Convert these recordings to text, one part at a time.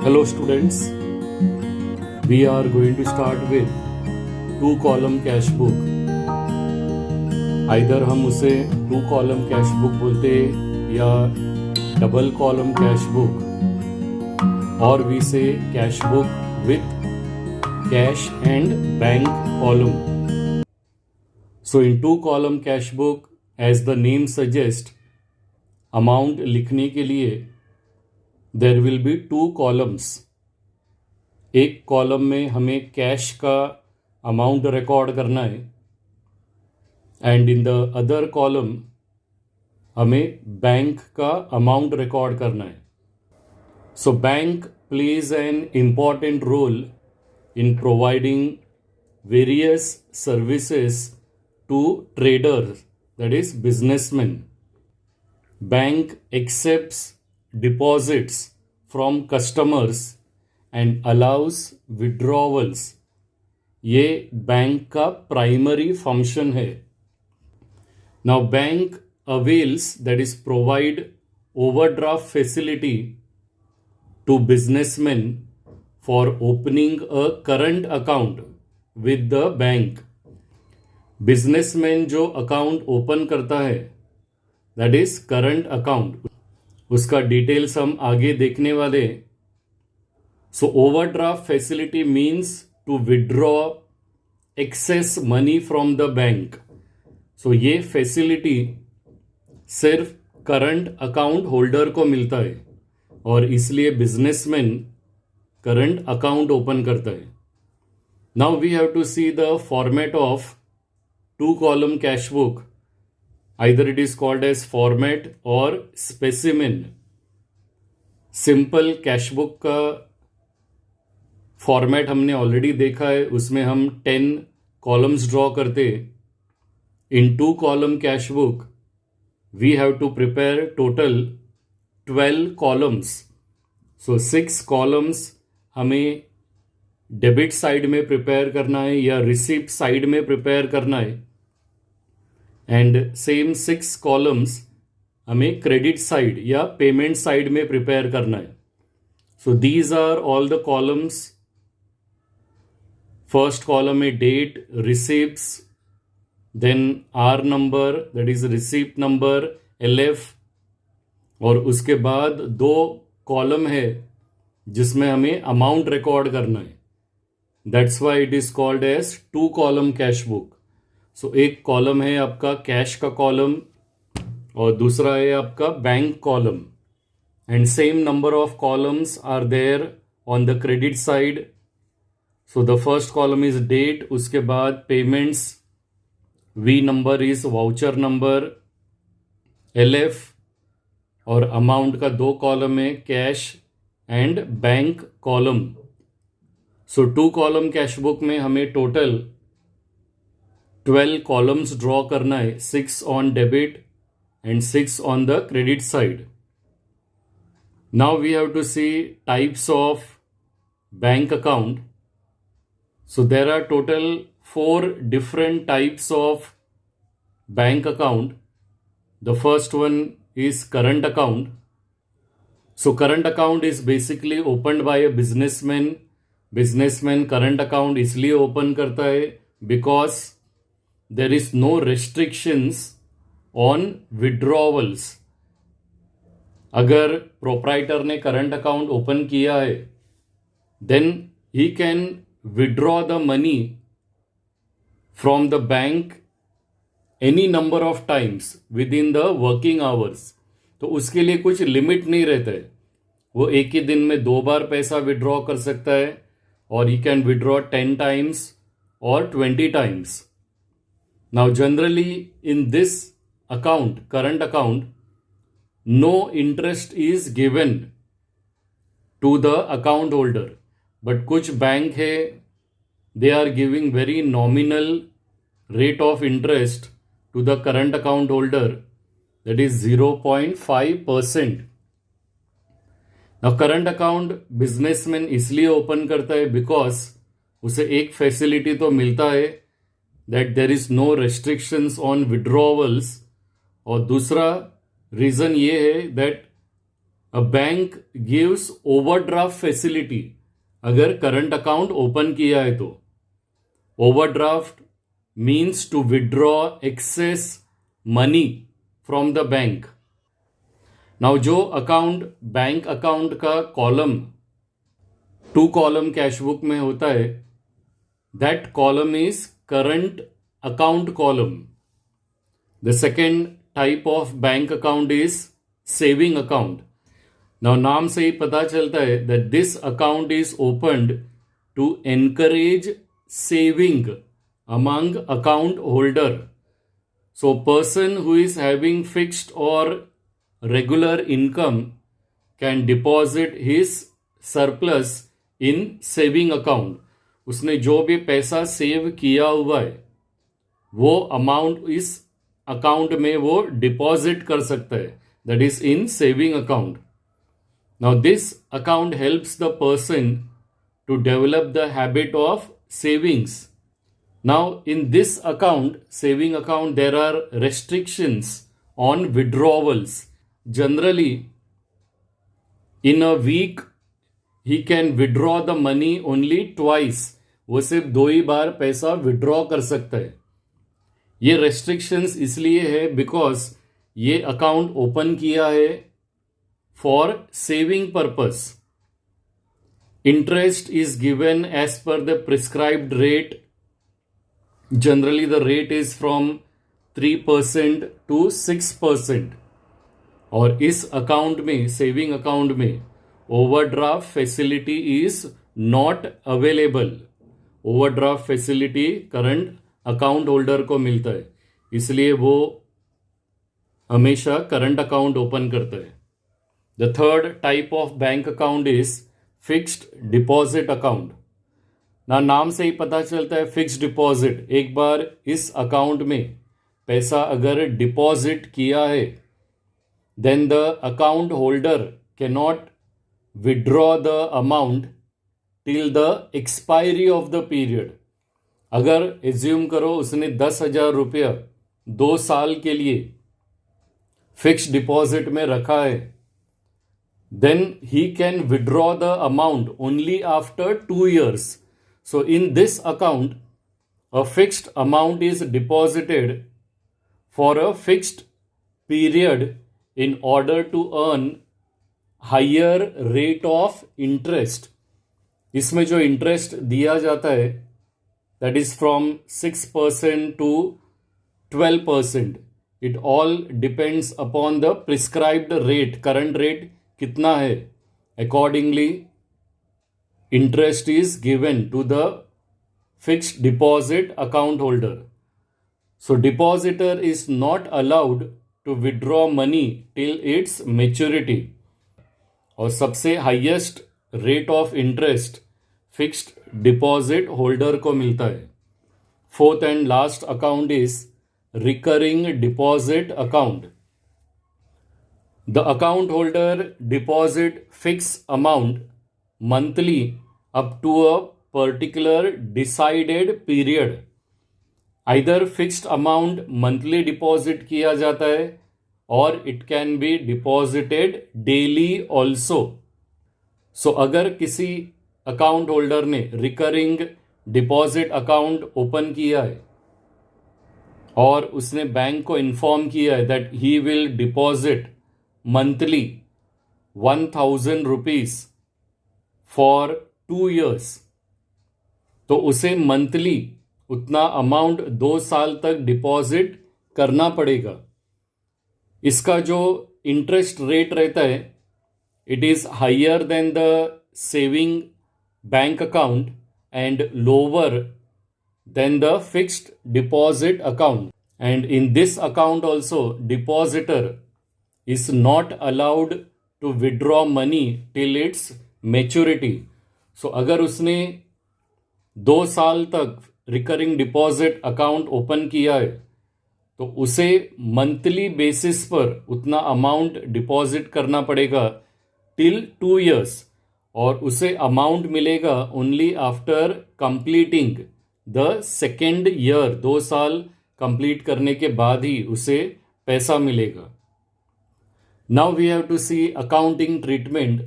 Hello students, we are going to start with two column cash book. Either हम उसे two column cash book बोलते या double column cash book, और we say cash book with cash and bank column. So in two column cash book, as the name suggest, amount लिखने के लिए there will be two columns. एक column में हमें cash का amount record करना है and in the other column हमें बैंक का अमाउंट रिकॉर्ड करना है। So bank plays an important role in providing various services to traders, that is businessman. Bank accepts deposits from customers and allows withdrawals। ये बैंक का primary function है। Now bank avails, that is provide overdraft facility to businessman for opening a current account with the bank. Businessman जो account open करता है, that is current account, उसका details हम आगे देखने वाले। So overdraft facility means to withdraw excess money from the bank. So ये facility सिर्फ करंट अकाउंट होल्डर को मिलता है और इसलिए बिजनेसमैन करंट अकाउंट ओपन करता है। Now we have to see the format of two column cash book. Either it is called as format or specimen। Simple cash book का format हमने already देखा है, उसमें हम 10 कॉलम्स ड्रॉ करते। In two column cash book we have to prepare total 12 columns. So 6 columns हमें debit side में prepare करना है या रिसिप्ट साइड में प्रिपेयर करना है, एंड सेम 6 कॉलम्स हमें क्रेडिट साइड या पेमेंट साइड में प्रिपेयर करना है। So these are all the columns. First column में date, receipts, then R number, that is receipt number, LF, और उसके बाद 2 कॉलम है जिसमें हमें अमाउंट रिकॉर्ड करना है। That's why it is called as two column cash book. So एक कॉलम है आपका कैश का कॉलम और दूसरा है आपका bank column, and same number of columns are there on the credit side. So the first column is date, उसके बाद payments, V number is voucher number, LF, और अमाउंट का 2 कॉलम है cash and bank column. So two column cash book में हमें total 12 columns draw करना है, 6 on debit and 6 on the credit side. Now we have to see types of bank account. So there are total 4 different types of bank account. The first one is current account। So current account is basically opened by a businessman। businessman current account इसलिए open करता है because there is no restrictions on withdrawals। अगर proprietor ने current account open किया है, then he can withdraw the money from the bank any number of times with in the working hours. तो उसके लिए कुछ लिमिट नहीं रहता है, वो एक ही दिन में 2 बार पैसा विड्रॉ कर सकता है, और ही कैन विड्रॉ 10 टाइम्स और 20 times. Now generally in this account, current account, no interest is given to the account holder, but कुछ बैंक है they are giving very nominal rate of interest to the current account holder, that is 0.5%। Now current account businessman इसलिए open करता है because उसे एक facility तो मिलता है that there is no restrictions on withdrawals, और दूसरा रीज़न ये है that a bank gives overdraft facility, अगर करंट अकाउंट ओपन किया है तो। Overdraft means to withdraw excess money from the bank. Now जो अकाउंट बैंक अकाउंट का कॉलम 2 कॉलम कैशबुक में होता है, that column is current account column. The second type of bank account is saving account. Now नाम से ही पता चलता है that this account is opened to encourage saving among account holder. So person who is having fixed or regular income can deposit his surplus in saving account. उसने जो भी पैसा सेव किया हुआ है वो अमाउंट इस अकाउंट में वो डिपॉजिट कर सकता है, that is in saving account. Now this account helps the person to develop the habit of savings. Now in this account, saving account, there are restrictions on withdrawals. Generally in a week he can withdraw the money only twice. वो सिर्फ 2 ही बार पैसा withdraw कर सकता है। ये restrictions इसलिए है because ये अकाउंट ओपन किया है for saving purpose. Interest is given as per the prescribed rate. Generally, the rate is from 3% to 6%. और इस अकाउंट में, सेविंग अकाउंट में, overdraft facility is not available. Overdraft facility current account holder को मिलता है, इसलिए वो हमेशा करंट अकाउंट ओपन करता है। The third type of bank account is fixed deposit account. ना नाम से ही पता चलता है फिक्स्ड डिपॉजिट। एक बार इस अकाउंट में पैसा अगर डिपॉजिट किया है, then the account holder can not withdraw the amount till the expiry of the period. अगर एज्यूम करो उसने 10,000 रुपया 2 साल के लिए फिक्स्ड डिपॉजिट में रखा है, then he can withdraw the amount only after 2 years. So in this account, a fixed amount is deposited for a fixed period in order to earn higher rate of interest. इसमें जो interest दिया जाता है that is from 6% to 12%. It all depends upon the prescribed rate, current rate कितना है। Accordingly interest is given to the fixed deposit account holder. So depositor is not allowed to withdraw money till its maturity. और सबसे highest rate of interest fixed deposit holder को मिलता है। Fourth and last account is recurring deposit account. The account holder deposit fixed amount monthly up to a particular decided period. Either fixed amount monthly deposit किया जाता है और it can be deposited daily also. So अगर किसी account holder ने recurring deposit account open किया है और उसने बैंक को inform किया है that he will deposit monthly 1,000 rupees for 2 years, तो उसे मंथली उतना अमाउंट 2 साल तक डिपॉजिट करना पड़ेगा। इसका जो इंटरेस्ट रेट रहता है it is higher than the saving bank account and lower than the fixed deposit account. And in this account also depositor is not allowed to withdraw money till its maturity. So अगर उसने 2 साल तक recurring deposit account open किया है तो उसे monthly basis पर उतना अमाउंट डिपॉजिट करना पड़ेगा टिल 2 years, और उसे अमाउंट मिलेगा only after completing the second year. 2 साल कंप्लीट करने के बाद ही उसे पैसा मिलेगा। Now we have to see accounting treatment.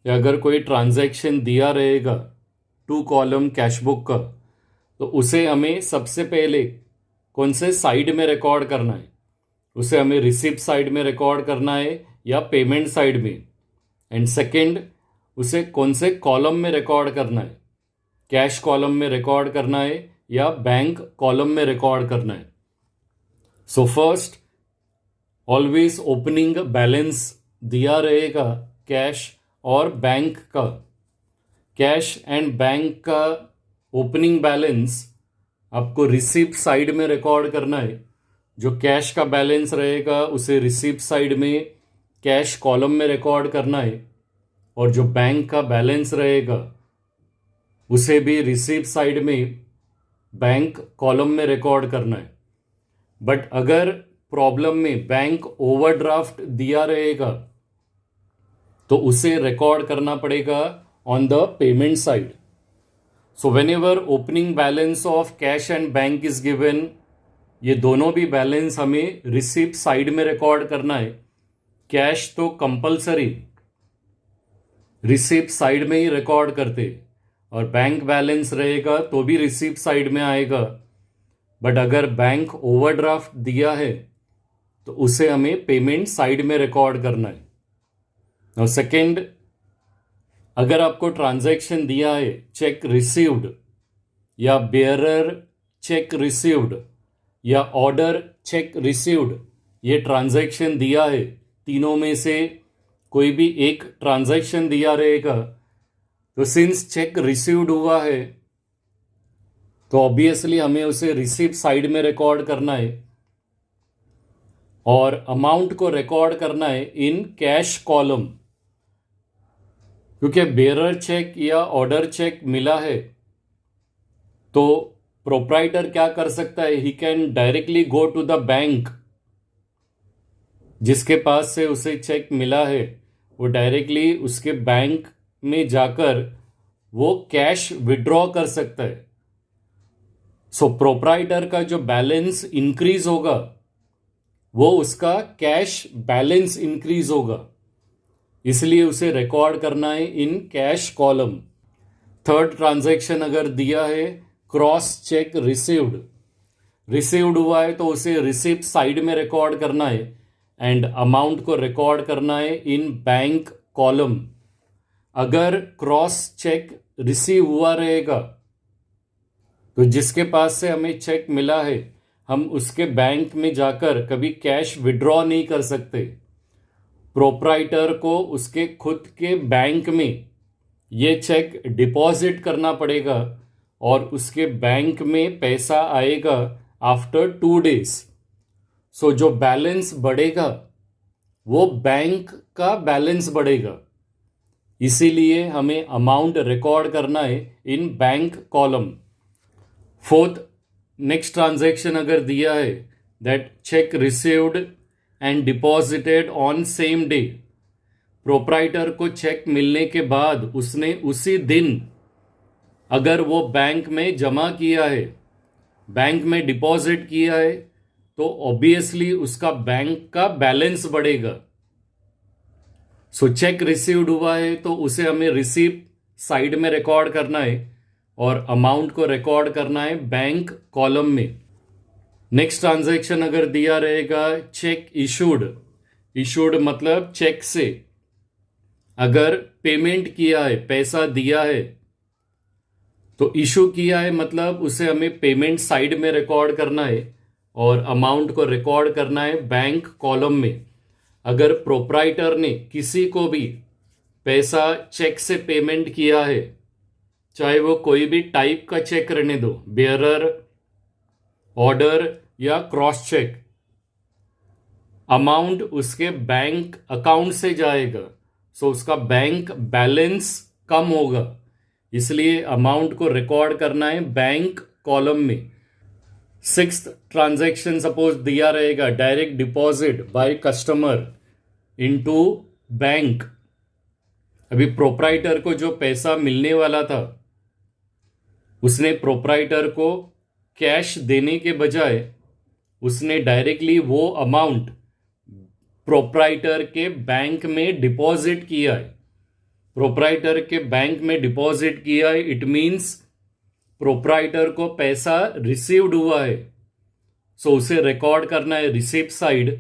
अगर कोई ट्रांजैक्शन दिया रहेगा 2 कॉलम कैश बुक का, तो उसे हमें सबसे पहले कौन से साइड में रिकॉर्ड करना है? उसे हमें रिसिप्ट साइड में रिकॉर्ड करना है या पेमेंट साइड में? एंड सेकंड, उसे कौन से कॉलम में रिकॉर्ड करना है? कैश कॉलम में रिकॉर्ड करना है या बैंक कॉलम में रिकॉर्ड करना है? So first, always opening balance दिया रहेगा कैश और बैंक का। कैश एंड बैंक का ओपनिंग बैलेंस आपको रिसिप्ट साइड में रिकॉर्ड करना है। जो कैश का बैलेंस रहेगा उसे रिसिप्ट साइड में कैश कॉलम में रिकॉर्ड करना है, और जो बैंक का बैलेंस रहेगा उसे भी रिसिप्ट साइड में बैंक कॉलम में रिकॉर्ड करना है। बट अगर प्रॉब्लम में बैंक ओवरड्राफ्ट दिया रहेगा तो उसे रिकॉर्ड करना पड़ेगा on the payment side. So whenever opening balance of cash and bank is given, ये दोनों भी बैलेंस हमें रिसिप्ट साइड में रिकॉर्ड करना है। कैश तो कंपलसरी रिसिप्ट साइड में ही रिकॉर्ड करते, और बैंक बैलेंस रहेगा तो भी रिसिप्ट साइड में आएगा। बट अगर बैंक ओवरड्राफ्ट दिया है तो उसे हमें पेमेंट साइड में रिकॉर्ड करना है। और सेकेंड, अगर आपको ट्रांजैक्शन दिया है चेक रिसीव्ड या बेयरर चेक रिसीव्ड या ऑर्डर चेक रिसीव्ड, ये ट्रांजैक्शन दिया है, तीनों में से कोई भी एक ट्रांजैक्शन दिया रहेगा, तो सिंस चेक रिसीव्ड हुआ है तो ऑब्वियसली हमें उसे रिसीप्ट साइड में रिकॉर्ड करना है और अमाउंट को रिकॉर्ड करना है इन कैश कॉलम। क्योंकि बेयरर चेक या ऑर्डर चेक मिला है तो प्रोप्राइटर क्या कर सकता है? He can directly go to the bank. जिसके पास से उसे चेक मिला है वो डायरेक्टली उसके बैंक में जाकर वो कैश विड्रॉ कर सकता है। सो प्रोप्राइटर का जो बैलेंस इंक्रीज होगा वो उसका कैश बैलेंस इंक्रीज होगा, इसलिए उसे रिकॉर्ड करना है in cash column. Third transaction अगर दिया है क्रॉस चेक रिसीव्ड, रिसीव्ड हुआ है तो उसे रिसिप्ट साइड में रिकॉर्ड करना है एंड अमाउंट को रिकॉर्ड करना है इन बैंक कॉलम। अगर क्रॉस चेक रिसीव हुआ रहेगा तो जिसके पास से हमें चेक मिला है हम उसके बैंक में जाकर कभी कैश विड्रॉ नहीं कर सकते। प्रोप्राइटर को उसके खुद के बैंक में ये चेक डिपॉजिट करना पड़ेगा और उसके बैंक में पैसा आएगा आफ्टर 2 days। सो जो बैलेंस बढ़ेगा वो बैंक का बैलेंस बढ़ेगा, इसीलिए हमें अमाउंट रिकॉर्ड करना है in bank column. Fourth, next transaction अगर दिया है that cheque received and deposited on same day, proprietor को चेक मिलने के बाद उसने उसी दिन अगर वो बैंक में जमा किया है, बैंक में डिपॉजिट किया है, तो ऑब्वियसली उसका बैंक का बैलेंस बढ़ेगा। सो चेक रिसीव्ड हुआ है तो उसे हमें रिसीप्ट साइड में रिकॉर्ड करना है और अमाउंट को रिकॉर्ड करना है बैंक कॉलम में। नेक्स्ट ट्रांजैक्शन अगर दिया रहेगा चेक इशूड, इशूड मतलब चेक से अगर पेमेंट किया है, पैसा दिया है, तो इशू किया है मतलब उसे हमें पेमेंट साइड में रिकॉर्ड करना है और अमाउंट को रिकॉर्ड करना है बैंक कॉलम में। अगर प्रोप्राइटर ने किसी को भी पैसा चेक से पेमेंट किया है, चाहे वो कोई भी टाइप का चेक रहने दो, बेयरर, ऑर्डर या क्रॉस चेक, अमाउंट उसके बैंक अकाउंट से जाएगा, सो उसका बैंक बैलेंस कम होगा, इसलिए अमाउंट को रिकॉर्ड करना है बैंक कॉलम में। सिक्स्थ ट्रांजैक्शन सपोज दिया रहेगा direct deposit by customer into bank. अभी प्रोप्राइटर को जो पैसा मिलने वाला था उसने प्रोप्राइटर को कैश देने के बजाय उसने डायरेक्टली वो अमाउंट प्रोप्राइटर के बैंक में डिपॉजिट किया है, प्रोप्राइटर के बैंक में डिपॉजिट किया है, इट मीन्स प्रोप्राइटर को पैसा रिसीव्ड हुआ है, सो उसे रिकॉर्ड करना है रिसिप्ट साइड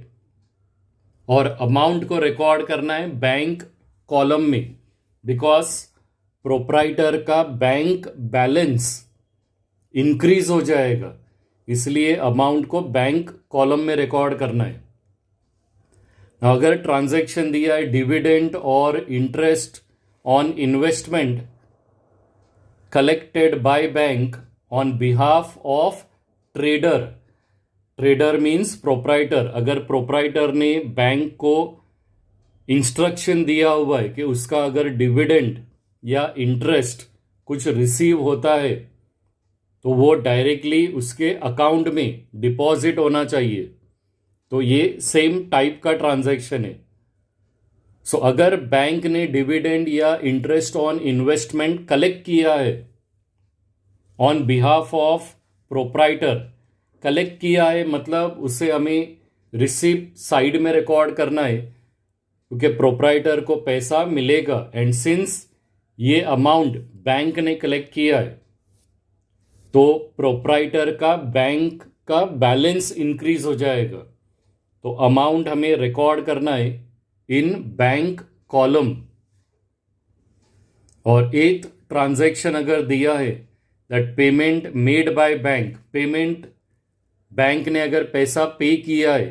और अमाउंट को रिकॉर्ड करना है बैंक कॉलम में, बिकॉज प्रोप्राइटर का बैंक बैलेंस इंक्रीज हो जाएगा, इसलिए अमाउंट को बैंक कॉलम में रिकॉर्ड करना है। अगर ट्रांजैक्शन दिया है डिविडेंड और interest on investment collected by bank on behalf of trader, trader means proprietor, अगर प्रोप्राइटर ने बैंक को इंस्ट्रक्शन दिया हुआ है कि उसका अगर डिविडेंड या इंटरेस्ट कुछ रिसीव होता है तो वो डायरेक्टली उसके अकाउंट में डिपॉजिट होना चाहिए, तो ये सेम टाइप का ट्रांजैक्शन है। सो अगर बैंक ने डिविडेंड या इंटरेस्ट ऑन इन्वेस्टमेंट कलेक्ट किया है on behalf of proprietor, collect किया है मतलब उसे हमें रिसिप्ट साइड में रिकॉर्ड करना है, क्योंकि प्रोप्राइटर को पैसा मिलेगा एंड सिंस ये अमाउंट बैंक ने कलेक्ट किया है तो प्रोप्राइटर का बैंक का बैलेंस इंक्रीज हो जाएगा, तो अमाउंट हमें रिकॉर्ड करना है इन बैंक कॉलम। और एक ट्रांजैक्शन अगर दिया है that payment made by bank, payment bank ने अगर पैसा पे किया है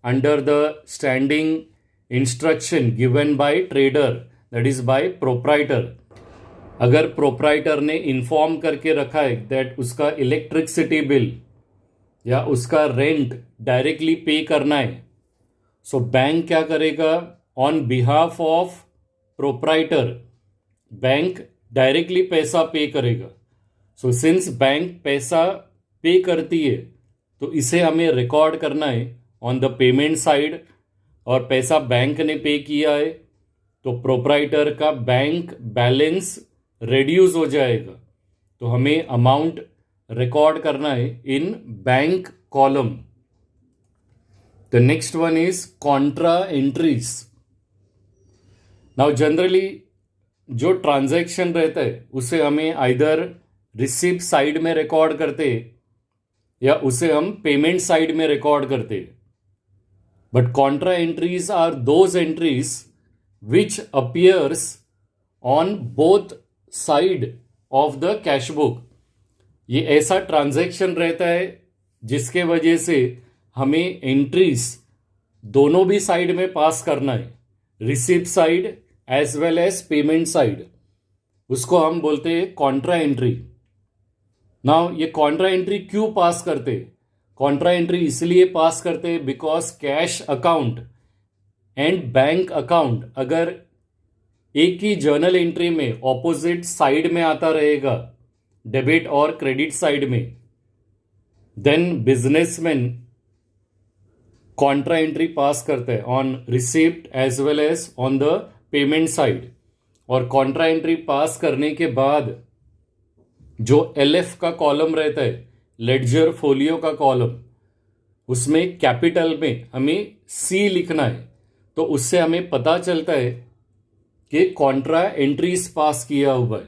under the standing instruction given by trader that is by proprietor, अगर प्रोप्राइटर ने इन्फॉर्म करके रखा है दैट उसका इलेक्ट्रिसिटी बिल या उसका रेंट डायरेक्टली पे करना है, सो बैंक क्या करेगा on behalf of proprietor, bank directly पैसा पे करेगा। सो सिंस बैंक पैसा पे करती है तो इसे हमें रिकॉर्ड करना है ऑन द पेमेंट साइड, और पैसा बैंक ने पे किया है तो प्रोप्राइटर का बैंक बैलेंस रेड्यूस हो जाएगा, तो हमें अमाउंट रिकॉर्ड करना है in bank column. The next one is contra entries. Now generally जो ट्रांजैक्शन रहता है उसे हमें आइदर रिसिप्ट साइड में रिकॉर्ड करते या उसे हम पेमेंट साइड में रिकॉर्ड करते, but contra entries are those entries which appears on both side of the cash book. ये ऐसा ट्रांजैक्शन रहता है जिसके वजह से हमें एंट्रीज दोनों भी साइड में पास करना है, receipt side as well as payment side, उसको हम बोलते हैं कॉन्ट्रा एंट्री। नाउ ये कॉन्ट्रा एंट्री क्यों पास करते? कॉन्ट्रा एंट्री इसलिए पास करते हैं because cash account and bank account अगर एक ही जर्नल एंट्री में ऑपोजिट साइड में आता रहेगा, डेबिट और क्रेडिट साइड में, then businessman contra entry pass करते हैं on receipt as well as on the payment side. और कॉन्ट्रा एंट्री पास करने के बाद जो एलएफ का कॉलम रहता है, लेडजर फोलियो का कॉलम, उसमें कैपिटल में हमें सी लिखना है, तो उससे हमें पता चलता है कि कॉन्ट्रा एंट्रीज पास किया हुआ है।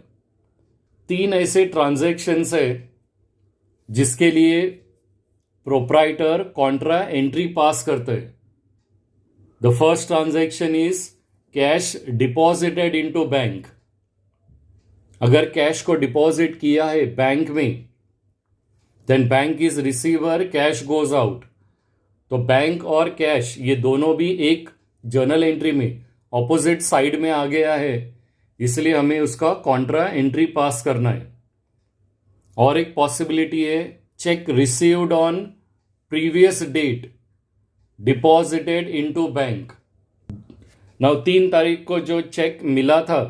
3 ऐसे ट्रांजैक्शंस है जिसके लिए प्रोप्राइटर कॉन्ट्रा एंट्री पास करते हैं। The first transaction is cash deposited into bank. अगर कैश को डिपॉजिट किया है बैंक में, then bank is receiver, cash goes out, तो बैंक और कैश ये दोनों भी एक जर्नल एंट्री में ऑपोजिट साइड में आ गया है, इसलिए हमें उसका कॉन्ट्रा एंट्री पास करना है। और एक पॉसिबिलिटी है cheque received on previous date deposited into bank. Now 3 तारीख को जो चेक मिला था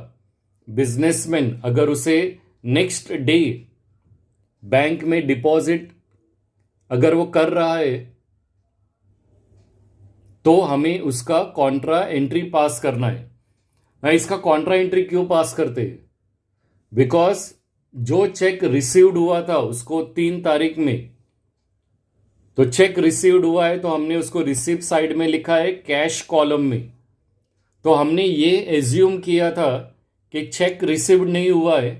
बिजनेसमैन, अगर उसे नेक्स्ट डे बैंक में डिपॉजिट अगर वो कर रहा है तो हमें उसका कॉन्ट्रा एंट्री पास करना है। ना इसका कॉन्ट्रा एंट्री क्यों पास करते हैं? बिकॉज जो चेक रिसीव्ड हुआ था उसको 3 तारीख में, तो चेक रिसीव्ड हुआ है तो हमने उसको रिसीप्ट साइड में लिखा है कैश कॉलम में। तो हमने ये एज्यूम किया था कि चेक रिसीव्ड नहीं हुआ है,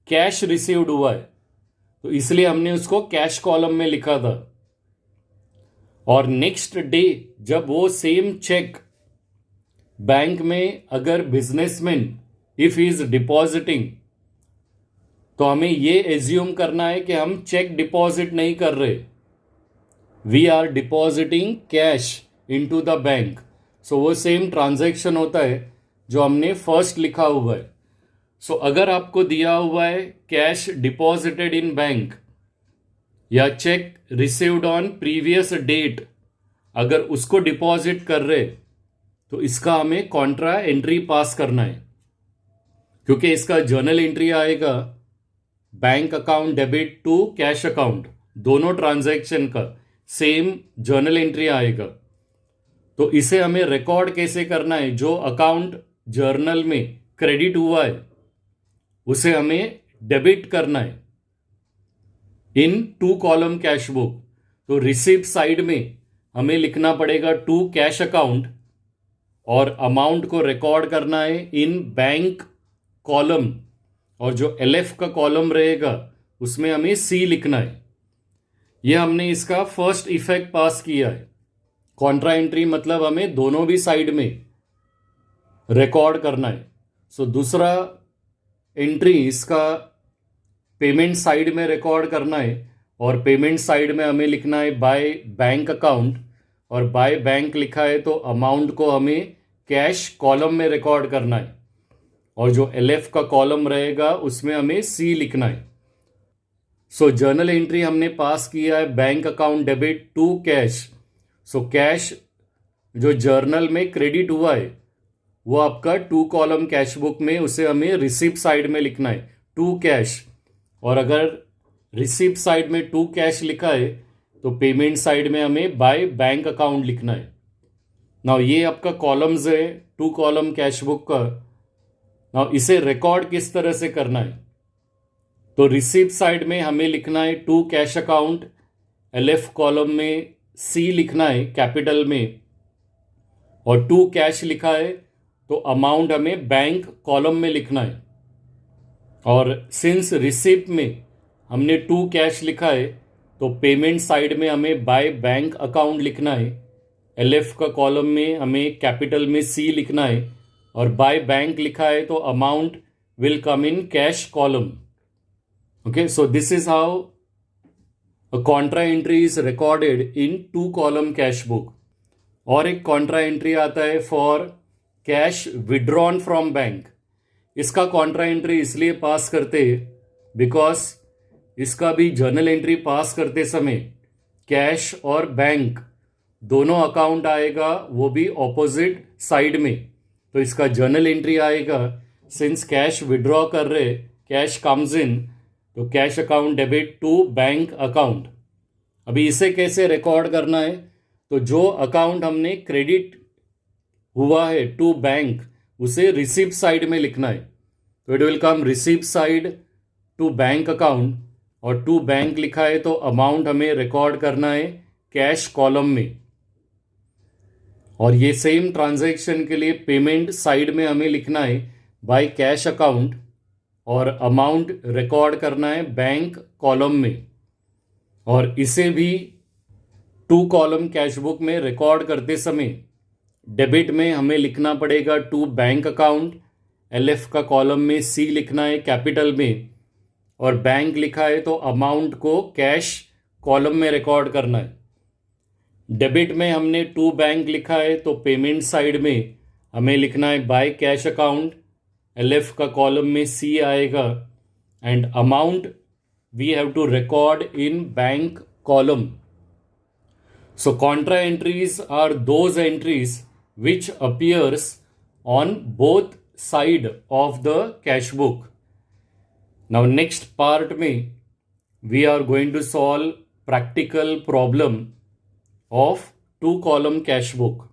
कैश रिसीव्ड हुआ है, तो इसलिए हमने उसको कैश कॉलम में लिखा था। और नेक्स्ट डे जब वो सेम चेक बैंक में अगर बिजनेसमैन इफ इज डिपॉजिटिंग, तो हमें ये एज्यूम करना है कि हम चेक डिपॉजिट नहीं कर रहे, we are depositing cash into the bank. So वो सेम ट्रांजैक्शन होता है जो हमने फर्स्ट लिखा हुआ है। सो अगर आपको दिया हुआ है कैश डिपॉजिटेड इन बैंक या cheque received on previous date, अगर उसको डिपॉजिट कर रहे तो इसका हमें कॉन्ट्रा एंट्री पास करना है, क्योंकि इसका जर्नल एंट्री आएगा bank account debit to cash account, दोनों ट्रांजैक्शन का सेम जर्नल एंट्री आएगा। तो इसे हमें रिकॉर्ड कैसे करना है, जो अकाउंट जर्नल में क्रेडिट हुआ है उसे हमें डेबिट करना है इन टू कॉलम कैश बुक। तो रिसीप्ट साइड में हमें लिखना पड़ेगा टू कैश अकाउंट और अमाउंट को रिकॉर्ड करना है इन बैंक कॉलम, और जो LF का कॉलम रहेगा उसमें हमें C लिखना है। यह हमने इसका फर्स्ट इफेक्ट पास किया है। कॉन्ट्रा एंट्री मतलब हमें दोनों भी साइड में रिकॉर्ड करना है। सो दूसरा एंट्री इसका पेमेंट साइड में रिकॉर्ड करना है, और पेमेंट साइड में हमें लिखना है बाय बैंक अकाउंट, और बाय बैंक लिखा है तो अमाउंट को हमें कैश कॉलम में रिकॉर्ड करना है, और जो LF का कॉलम रहेगा उसमें हमें C लिखना है। सो जर्नल एंट्री हमने पास किया है bank account debit to cash. So cash जो जर्नल में क्रेडिट हुआ है वो आपका टू कॉलम कैश बुक में, उसे हमें रिसिप्ट साइड में लिखना है टू कैश, और अगर रिसिप्ट साइड में टू कैश लिखा है तो पेमेंट साइड में हमें बाय बैंक अकाउंट लिखना है। नाउ ये आपका कॉलम्स है टू कॉलम कैश बुक का। नाउ इसे रिकॉर्ड किस तरह से करना है, तो रिसीप्ट साइड में हमें लिखना है to cash account, LF column में C लिखना है कैपिटल में, और टू कैश लिखा है तो अमाउंट हमें बैंक कॉलम में लिखना है। और सिंस रिसिप्ट में हमने टू कैश लिखा है तो पेमेंट साइड में हमें बाय बैंक अकाउंट लिखना है, LF का कॉलम में हमें कैपिटल में C लिखना है, और बाय बैंक लिखा है तो amount will come in cash column. Okay, so this is how a contra entry is recorded in two column cash book. और एक कॉन्ट्रा एंट्री आता है for cash withdrawn from bank. इसका कॉन्ट्रा एंट्री इसलिए pass करते because इसका भी journal entry pass करते समय कैश और बैंक दोनों अकाउंट आएगा, वो भी ऑपोजिट साइड में। तो इसका जर्नल एंट्री आएगा सिंस कैश विड्रॉ कर रहे, कैश कम्स इन, तो cash account debit to bank account. अभी इसे कैसे रिकॉर्ड करना है, तो जो अकाउंट हमने क्रेडिट हुआ है टू बैंक उसे रिसीप्ट साइड में लिखना है। तो it will come receipt side to bank account, और टू बैंक लिखा है तो अमाउंट हमें रिकॉर्ड करना है कैश कॉलम में। और ये सेम ट्रांजैक्शन के लिए पेमेंट साइड में हमें लिखना है बाय कैश अकाउंट, और अमाउंट रिकॉर्ड करना है बैंक कॉलम में। और इसे भी टू कॉलम कैश बुक में रिकॉर्ड करते समय डेबिट में हमें लिखना पड़ेगा टू बैंक अकाउंट, LF का कॉलम में C लिखना है कैपिटल में, और बैंक लिखा है तो अमाउंट को कैश कॉलम में रिकॉर्ड करना है। डेबिट में हमने टू बैंक लिखा है तो पेमेंट साइड में हमें लिखना है बाय कैश अकाउंट, LF का कॉलम में C आएगा, and amount we have to record in bank column. So contra entries are those entries which appears on both side of the cash book. Now next part में we are going to solve practical problem of two column cash book.